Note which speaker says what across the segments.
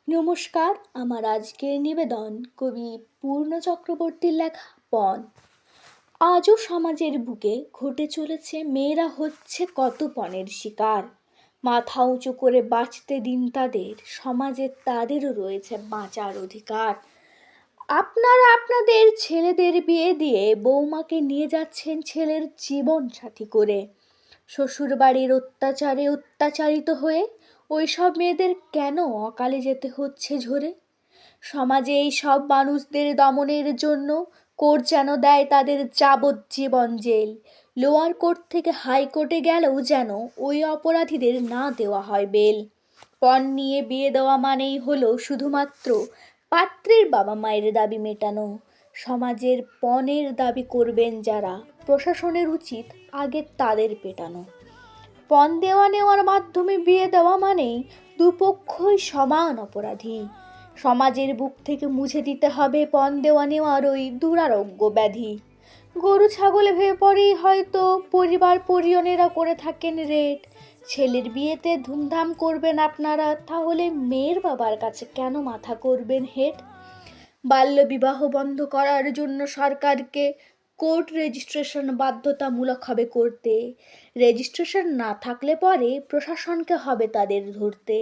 Speaker 1: নমস্কার, আমার আজকের নিবেদন কবি পূর্ণ চক্রবর্তীর লেখা পণ। আজও সমাজের বুকে ঘটে চলেছে, মেয়েরা হচ্ছে কত পণের শিকার। মাথা উঁচু করে বাঁচতে দিন তাদের, সমাজে তাদেরও রয়েছে বাঁচার অধিকার। আপনারা আপনাদের ছেলেদের বিয়ে দিয়ে বৌমাকে নিয়ে যাচ্ছেন ছেলের জীবন সাথী করে। শ্বশুরবাড়ির অত্যাচারে অত্যাচারিত হয়ে ওইসব মেয়েদের কেন অকালে যেতে হচ্ছে ঝরে? সমাজে এই সব মানুষদের দমনের জন্য কোর্ট যেন দেয় তাদের যাবজ্জীবন জেল। লোয়ার কোর্ট থেকে হাইকোর্টে গেলেও যেন ওই অপরাধীদের না দেওয়া হয় বেল। পণ নিয়ে বিয়ে দেওয়া মানেই হলো শুধুমাত্র পাত্রের বাবা মায়ের দাবি মেটানো। সমাজের পণের দাবি করবেন যারা, প্রশাসনের উচিত আগে তাদের পেটানো। পণ দেওয়া নেওয়ার মাধ্যমে বিয়ে দেওয়া মানেই দুপক্ষই সমান অপরাধী। সমাজের বুক থেকে মুছে দিতে হবে পণ দেওয়া নেওয়ার ওই দুরারোগ্য ব্যাধি। গরু ছাগলে ভেবে পড়েই হয়তো পরিবার পরিজনেরা করে থাকেন রেট। ছেলের বিয়েতে ধুমধাম করবেন আপনারা, তাহলে মেয়ের বাবার কাছে কেন মাথা করবেন হেট? বাল্যবিবাহ বন্ধ করার জন্য সরকারকে কোর্ট রেজিস্ট্রেশন বাধ্যতামূলক হবে করতে। রেজিস্ট্রেশন না থাকলে পরে প্রশাসনকে হবে তাদের ধরতে।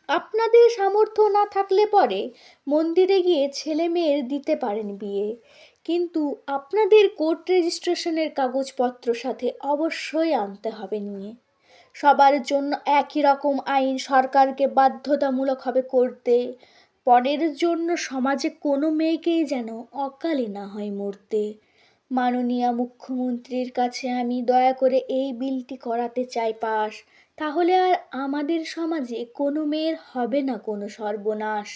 Speaker 1: আপনাদের সামর্থ্য না থাকলে পরে মন্দিরে গিয়ে ছেলে মেয়ের দিতে পারেন বিয়ে, কিন্তু আপনাদের কোর্ট রেজিস্ট্রেশনের কাগজপত্র সাথে অবশ্যই আনতে হবে নিয়ে। সবার জন্য একই রকম আইন সরকারকে বাধ্যতামূলক হবে করতে। পণের জন্য সমাজে কোনো মেয়েকেই যেন অকালে না হয় মরতে। মাননীয় মুখ্যমন্ত্রীর কাছে আমি দয়া করে এই বিলটি করাতে চাই পাস, তাহলে আর আমাদের সমাজে কোনো মেয়ের হবে না কোনো সর্বনাশ।